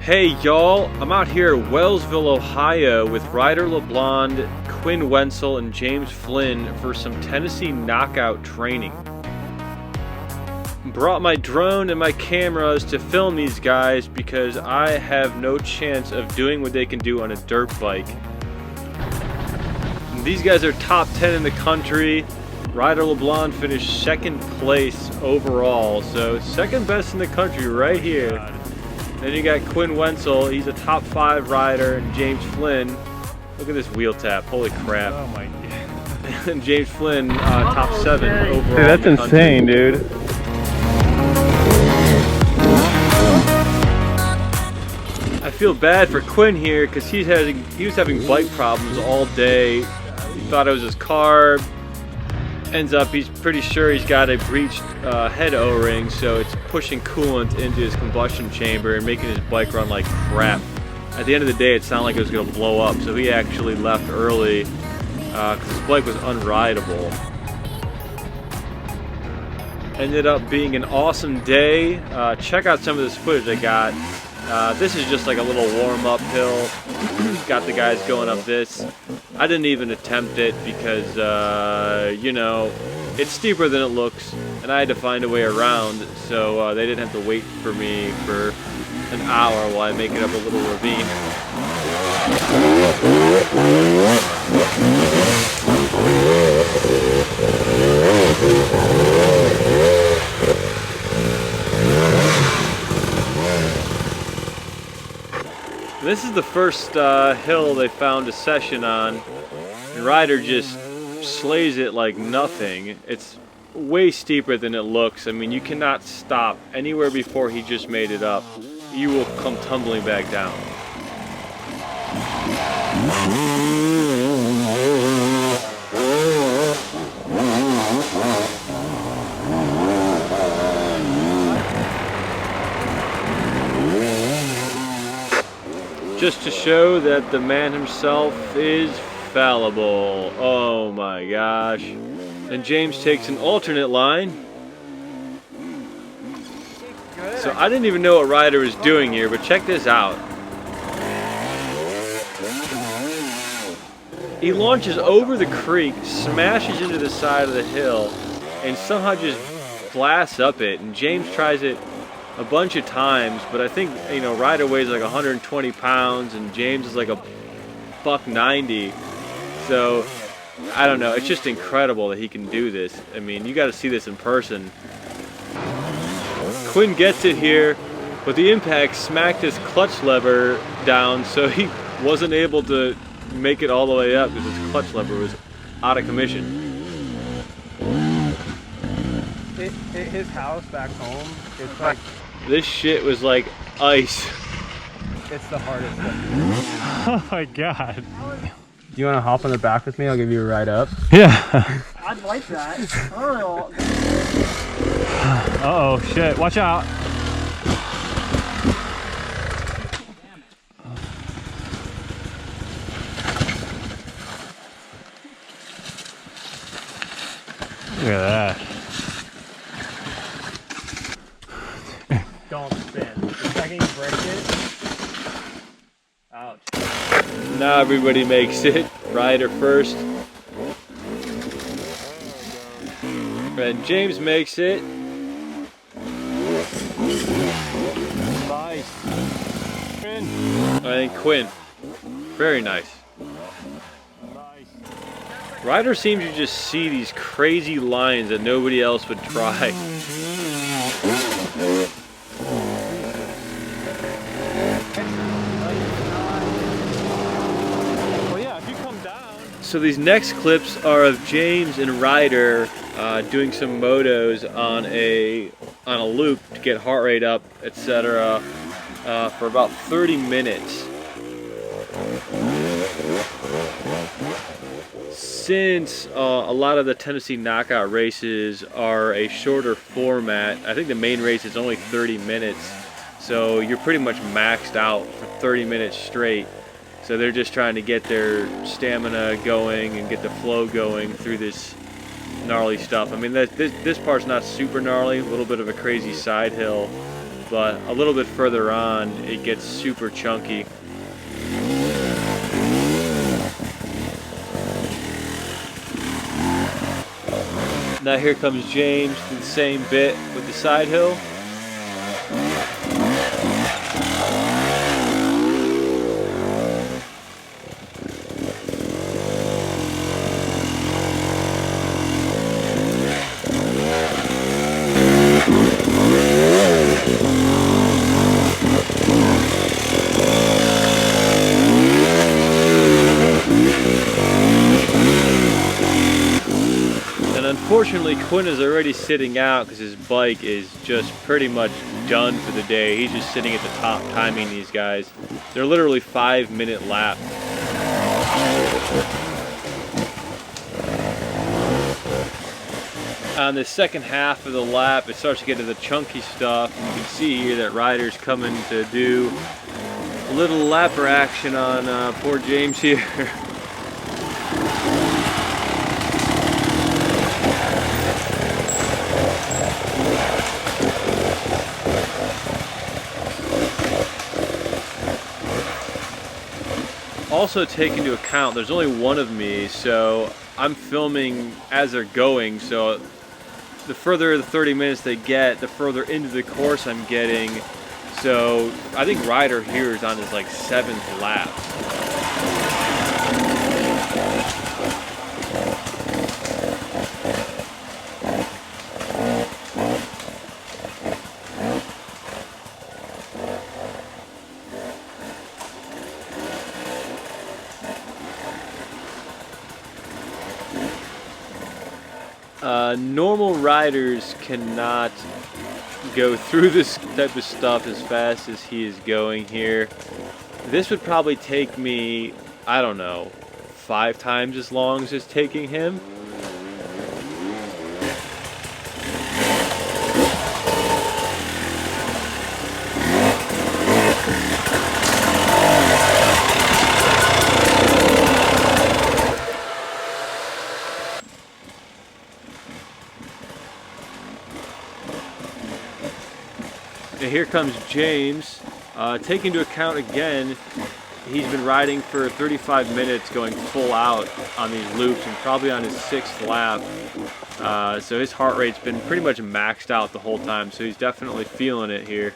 Hey y'all, I'm out here at Wellsville, Ohio with Ryder LeBlond, Quinn Wentzel, and James Flynn for some Tennessee knockout training. Brought my drone and my cameras to film these guys because I have no chance of doing what they can do on a dirt bike. These guys are top 10 in the country. Ryder LeBlond finished second place overall, so second best in the country right here. Then you got Quinn Wentzel, he's a top 5 rider, and James Flynn. Look at this wheel tap, holy crap. Oh my god. And James Flynn, top 7 overall. Dude, that's insane, dude. I feel bad for Quinn here because he was having bike problems all day. He thought it was his car. Ends up, he's pretty sure he's got a breached head O-ring, so it's pushing coolant into his combustion chamber and making his bike run like crap. At the end of the day, it sounded like it was going to blow up, so he actually left early because his bike was unrideable. Ended up being an awesome day. Check out some of this footage I got. This is just like a little warm-up hill. Got the guys going up this. I didn't even attempt it because, you know, it's steeper than it looks, and I had to find a way around, so they didn't have to wait for me for an hour while I make it up a little ravine. This is the first hill they found a session on, and Ryder just slays it like nothing. It's way steeper than it looks. I mean, you cannot stop anywhere before he just made it up. You will come tumbling back down. Just to show that the man himself is fallible. Oh my gosh. And James takes an alternate line. So I didn't even know what Ryder was doing here, but check this out. He launches over the creek, smashes into the side of the hill, and somehow just blasts up it. And James tries it a bunch of times, but I think, you know, Ryder weighs like 120 pounds and James is like a $190. So I don't know, it's just incredible that he can do this. I mean, you got to see this in person. Quinn gets it here, but the impact smacked his clutch lever down, so he wasn't able to make it all the way up because his clutch lever was out of commission. His house back home, it's like... This shit was like ice. It's the hardest thing. Oh my god. Do you want to hop on the back with me? I'll give you a ride up. Yeah. I'd like that. Uh-oh, shit. Watch out. Look at that. Don't spin. The second you break it. Ouch. Now everybody makes it. Ryder first. And James makes it. Nice. Quinn. And Quinn. Very nice. Nice. Ryder seems to just see these crazy lines that nobody else would try. So these next clips are of James and Ryder doing some motos on a loop to get heart rate up, etc. For about 30 minutes. Since a lot of the Tennessee knockout races are a shorter format, I think the main race is only 30 minutes, so you're pretty much maxed out for 30 minutes straight. So they're just trying to get their stamina going and get the flow going through this gnarly stuff. I mean, this part's not super gnarly, a little bit of a crazy side hill, but a little bit further on, it gets super chunky. Now here comes James to the same bit with the side hill. Unfortunately, Quinn is already sitting out because his bike is just pretty much done for the day. He's just sitting at the top timing these guys. They're literally 5-minute laps. On the second half of the lap, it starts to get to the chunky stuff. And you can see here that Ryder's coming to do a little lapper action on poor James here. Also take into account there's only one of me, so I'm filming as they're going, so the further the 30 minutes they get, the further into the course I'm getting. So I think Ryder here is on his like 7th lap. Normal riders cannot go through this type of stuff as fast as he is going here. This would probably take me, I don't know, 5 times as long as it's taking him. And here comes James. Take into account again, he's been riding for 35 minutes going full out on these loops and probably on his 6th lap. So his heart rate's been pretty much maxed out the whole time, so he's definitely feeling it here.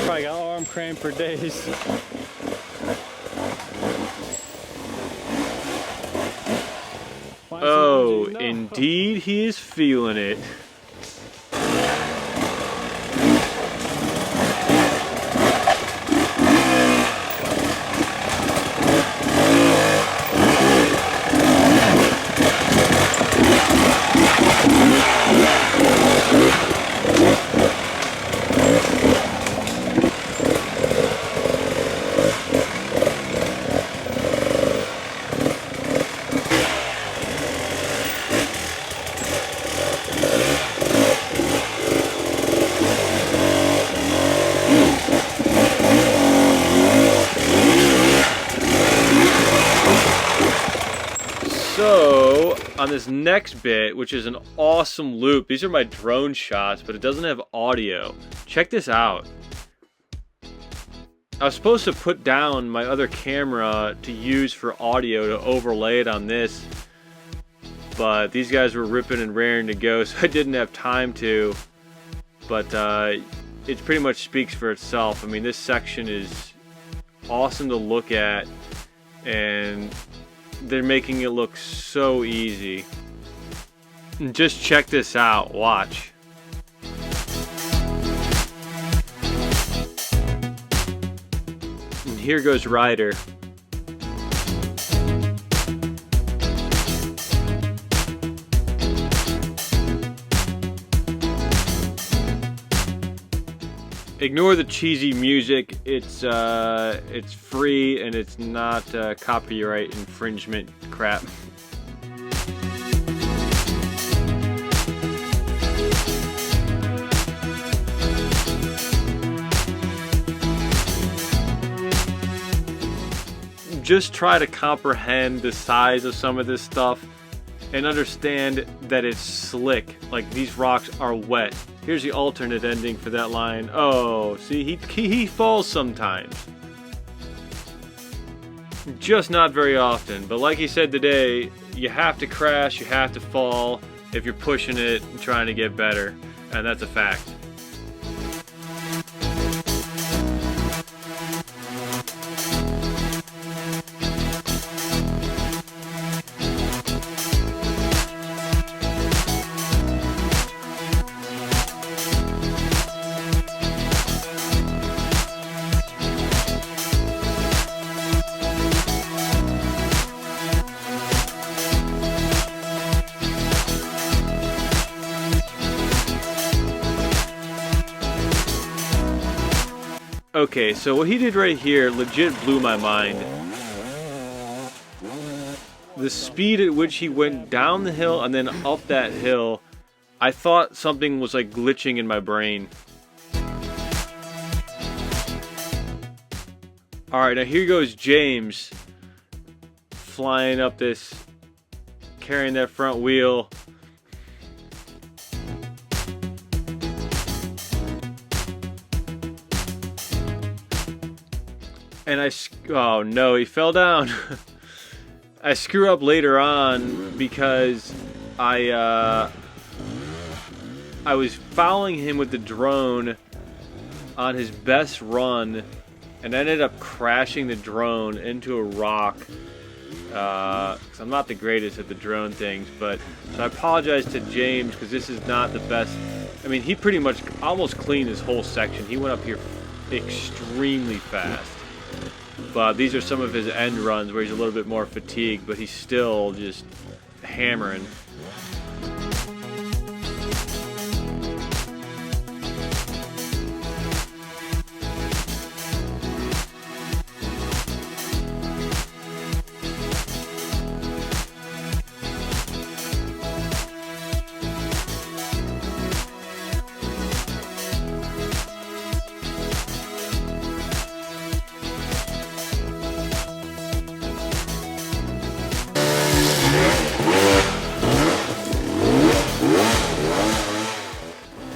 Probably got arm cramp for days. Oh, indeed he is feeling it. So, on this next bit, which is an awesome loop, these are my drone shots, but it doesn't have audio. Check this out. I was supposed to put down my other camera to use for audio to overlay it on this, but these guys were ripping and raring to go, so I didn't have time to. But it pretty much speaks for itself. I mean, this section is awesome to look at, and they're making it look so easy. And just check this out, watch. And here goes Ryder. Ignore the cheesy music. It's free and it's not copyright infringement crap. Just try to comprehend the size of some of this stuff and understand that it's slick. Like, these rocks are wet. Here's the alternate ending for that line. Oh, see, he falls sometimes. Just not very often, but like he said today, you have to crash, you have to fall if you're pushing it and trying to get better, and that's a fact. Okay, so what he did right here legit blew my mind. The speed at which he went down the hill and then up that hill, I thought something was like glitching in my brain. Alright, now here goes James flying up this, carrying that front wheel. And oh no, he fell down. I screw up later on because I was following him with the drone on his best run and ended up crashing the drone into a rock. 'Cause I'm not the greatest at the drone things, but so I apologize to James because this is not the best. I mean, he pretty much almost cleaned his whole section. He went up here extremely fast. But these are some of his end runs where he's a little bit more fatigued, but he's still just hammering.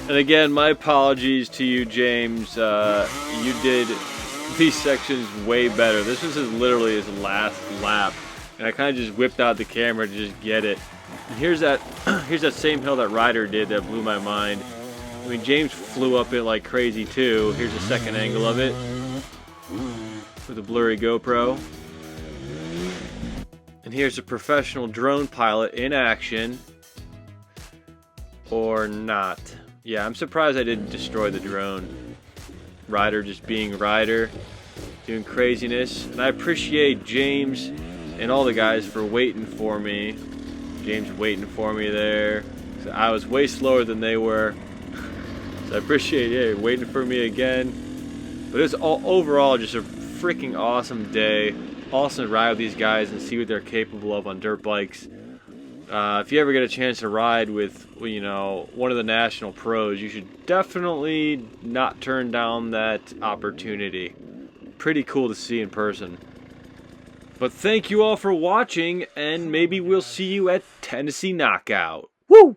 And again, my apologies to you, James. You did these sections way better. This was literally his last lap, and I kind of just whipped out the camera to just get it. And here's that same hill that Ryder did that blew my mind. I mean, James flew up it like crazy too. Here's a second angle of it with a blurry GoPro. And here's a professional drone pilot in action, or not. Yeah, I'm surprised I didn't destroy the drone. Ryder just being Ryder, doing craziness. And I appreciate James and all the guys for waiting for me. James waiting for me there. So I was way slower than they were. So I appreciate it, waiting for me again. But it was overall just a freaking awesome day. Awesome to ride with these guys and see what they're capable of on dirt bikes. If you ever get a chance to ride with, you know, one of the national pros, you should definitely not turn down that opportunity. Pretty cool to see in person. But thank you all for watching, and maybe we'll see you at Tennessee Knockout. Woo!